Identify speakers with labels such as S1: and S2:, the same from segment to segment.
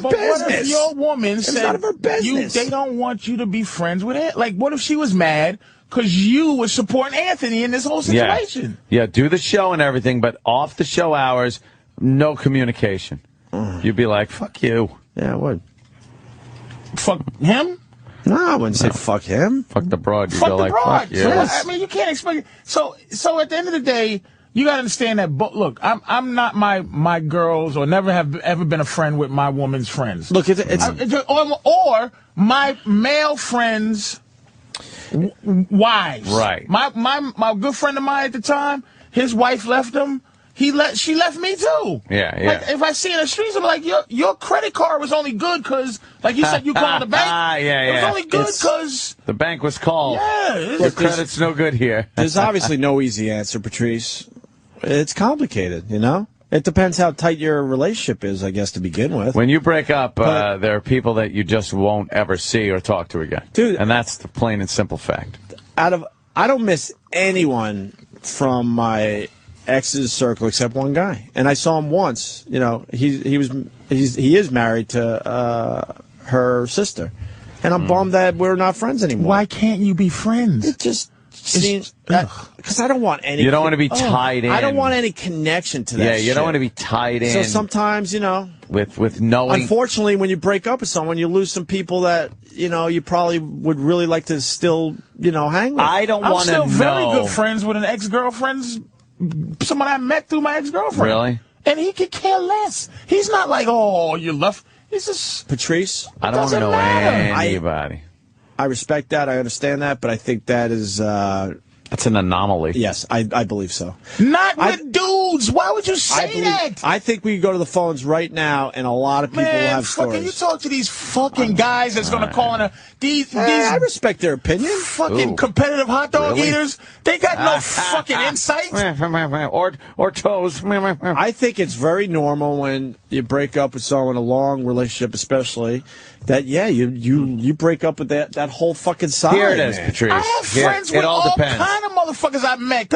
S1: But what if your woman
S2: said none of her business.
S1: They don't want you to be friends with it? Like, what if she was mad because you were supporting Anthony in this whole situation?
S3: Yeah, do the show and everything, but off the show hours, no communication. You'd be like, fuck you.
S2: Yeah, I would.
S1: Fuck him?
S2: No, I wouldn't say fuck him.
S3: Fuck the broad.
S1: Fuck the broad. Fuck you. I mean, you can't expect it. So at the end of the day, you got to understand that. Look, I'm not my girls or never have ever been a friend with my woman's friends.
S2: Look,
S1: or my male friends' wives.
S3: Right.
S1: My good friend of mine at the time, his wife left him. She left me too.
S3: Yeah.
S1: Like, if I see in the streets, I'm like, your credit card was only good because, like you said, you called the bank. It was only good because
S3: the bank was called.
S1: Yeah.
S3: Your credit's no good here.
S2: There's obviously no easy answer, Patrice. It's complicated, you know? It depends how tight your relationship is, I guess, to begin with.
S3: When you break up, there are people that you just won't ever see or talk to again.
S2: Dude.
S3: And that's the plain and simple fact.
S2: I don't miss anyone from my ex's circle except one guy. And I saw him once. You know, he is married to her sister. And I'm bummed that we're not friends anymore.
S1: Why can't you be friends?
S2: It just seems because I don't want any.
S3: You don't want to be tied in.
S2: I don't want any connection to that.
S3: Yeah, you don't want to be tied in.
S2: So sometimes, you know,
S3: with knowing.
S2: Unfortunately, when you break up with someone, you lose some people that you probably would really like to still hang with.
S3: I don't want to know.
S1: I'm still very good friends with an ex-girlfriend's. Someone I met through my ex-girlfriend.
S3: Really?
S1: And he could care less. He's not like, oh, you left. He's just
S2: Patrice.
S3: I don't know anybody.
S2: I respect that. I understand that, but I think that is
S3: that's an anomaly.
S2: Yes, I believe so.
S1: Not with dudes. Why would you say that?
S2: I think we can go to the phones right now, and a lot of people will have stories.
S1: You talk to these fucking guys that's going to call in these.
S2: I respect their opinion.
S1: Fucking competitive hot dog eaters. They got no fucking insight.
S3: or toes.
S2: I think it's very normal when you break up with someone, a long relationship especially, that you break up with that whole fucking side.
S3: Here it is, Patrice.
S1: I have friends with all kind of motherfuckers I've met.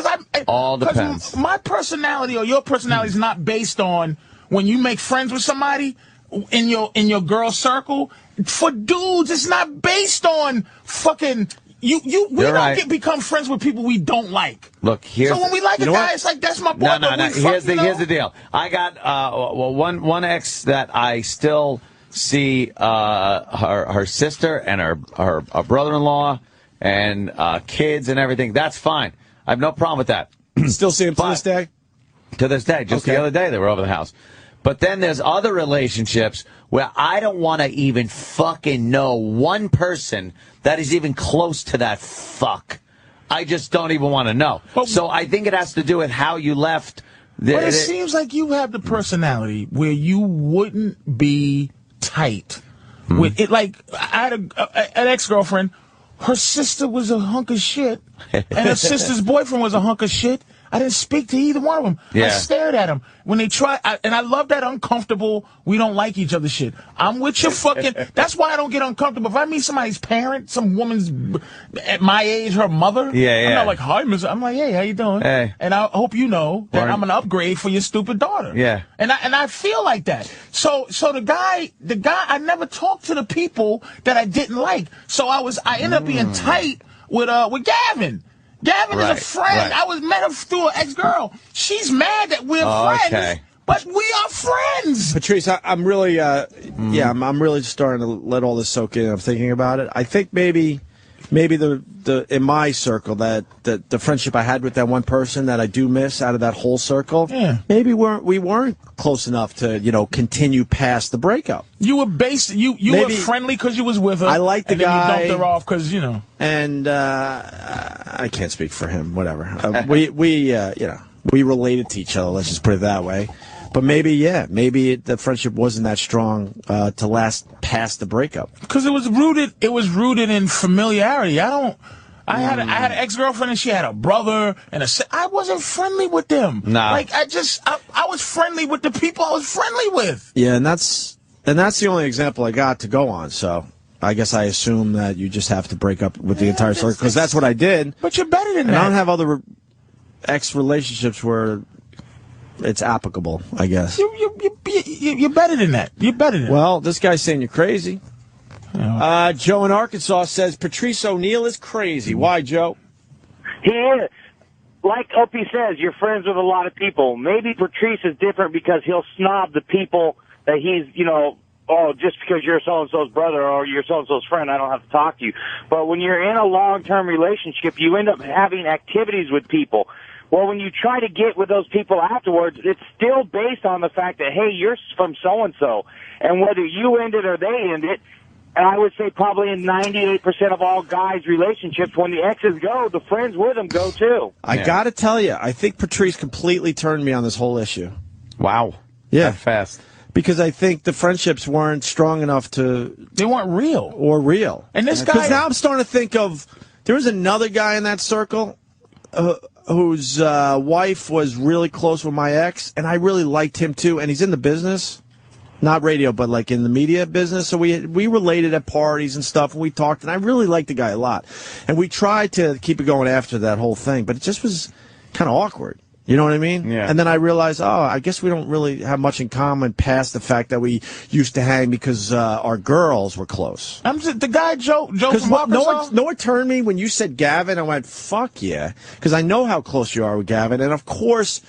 S3: All depends.
S1: My personality or your personality is not based on when you make friends with somebody in your girl circle. For dudes, it's not based on fucking. We don't become friends with people we don't like.
S3: Look,
S1: so when we like a guy, it's like that's my boy.
S3: No. Here's the deal. I got one ex that I still see her sister and her brother-in-law and kids and everything. That's fine. I have no problem with that.
S2: Still see him to this day?
S3: To this day. Just the other day they were over the house. But then there's other relationships where I don't want to even fucking know one person that is even close to that fuck. I just don't even want to know. So I think it has to do with how you left.
S1: But it seems like you have the personality where you wouldn't be tight with it. Like, I had an ex-girlfriend. Her sister was a hunk of shit, and her sister's boyfriend was a hunk of shit. I didn't speak to either one of them.
S3: Yeah.
S1: I stared at them when they tried, and I love that uncomfortable, we don't like each other shit. I'm with your fucking, that's why I don't get uncomfortable. If I meet somebody's parent, some woman's, at my age, her mother, I'm not like, hi, miss. I'm like, hey, how you doing? Hey. And I hope you know that I'm an upgrade for your stupid daughter.
S3: Yeah.
S1: And I feel like that. So the guy, I never talked to the people that I didn't like. So I ended up being tight with Gavin. Gavin is a friend. I met her through an ex-girl. She's mad that we're friends, but we are friends.
S2: Patrice, I'm really, I'm really starting to let all this soak in. I'm thinking about it. I think maybe the in my circle that the friendship I had with that one person that I do miss out of that whole circle.
S1: Yeah.
S2: Maybe we weren't close enough to continue past the breakup.
S1: You were you were friendly because you was with her.
S2: I liked the guy.
S1: And then you dumped her off because
S2: And I can't speak for him. Whatever. We related to each other. Let's just put it that way. But maybe the friendship wasn't that strong to last past the breakup.
S1: Because it was rooted in familiarity. I had an ex-girlfriend and she had a brother and I wasn't friendly with them.
S3: No.
S1: Like I was friendly with the people I was friendly with.
S2: Yeah, and that's the only example I got to go on. So I guess I assume that you just have to break up with the entire circle because that's what I did.
S1: But you're better than that.
S2: I don't have other ex relationships where it's applicable, I guess.
S1: You're better than that. You're better than that.
S2: Well, this guy's saying you're crazy. Joe in Arkansas says Patrice O'Neal is crazy. Why, Joe?
S4: He is. Like Opie says, you're friends with a lot of people. Maybe Patrice is different because he'll snob the people that he's, oh, just because you're so-and-so's brother or you're so-and-so's friend, I don't have to talk to you. But when you're in a long-term relationship, you end up having activities with people. Well, when you try to get with those people afterwards, it's still based on the fact that, hey, you're from so-and-so. And whether you end it or they end it, and I would say probably in 98% of all guys' relationships, when the exes go, the friends with them go too.
S2: I got to tell you, I think Patrice completely turned me on this whole issue.
S3: Wow.
S2: Yeah.
S3: That fast.
S2: Because I think the friendships weren't strong enough to...
S1: They weren't real.
S2: Or real.
S1: And this guy...
S2: Because now I'm starting to think of... There was another guy in that circle whose wife was really close with my ex, and I really liked him too, and he's in the business. Not radio, but like in the media business. So we related at parties and stuff, and we talked, and I really liked the guy a lot. And we tried to keep it going after that whole thing, but it just was kind of awkward. You know what I mean?
S3: Yeah.
S2: And then I realized, I guess we don't really have much in common past the fact that we used to hang because our girls were close.
S1: I'm just, the guy Joe from Arkansas.
S2: No one turned me when you said Gavin. I went, fuck yeah, because I know how close you are with Gavin, and of course,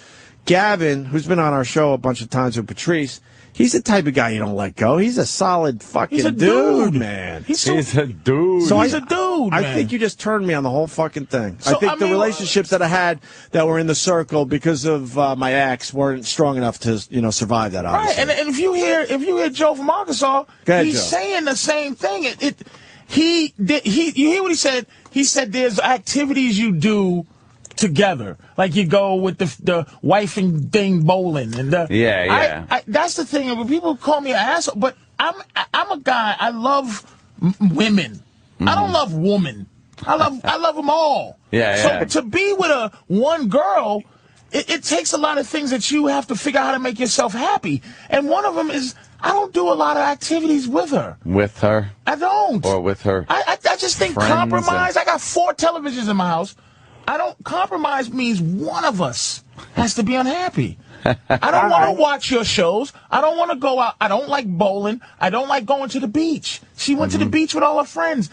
S2: Gavin, who's been on our show a bunch of times with Patrice. He's the type of guy you don't let go. He's a solid fucking dude, man.
S1: He's a
S3: dude.
S2: So
S1: he's a dude, man.
S2: I think you just turned me on the whole fucking thing.
S1: So,
S2: I think the relationships that I had that were in the circle because of my ex weren't strong enough to, survive that, obviously.
S1: Right, and if you hear Joe from Arkansas, he's saying the same thing. You hear what he said? He said there's activities you do together, like you go with the wife and thing bowling, and that's the thing. When people call me an asshole, but I'm a guy. I love women. I don't love women. I love them all. So to be with one girl, it takes a lot of things that you have to figure out how to make yourself happy, and one of them is I don't do a lot of activities with her.
S3: With her?
S1: I don't.
S3: Or with her?
S1: I just think compromise. I got 4 televisions in my house. I don't compromise means one of us has to be unhappy. I don't want to watch your shows. I don't want to go out. I don't like bowling. I don't like going to the beach. She went to the beach with all her friends.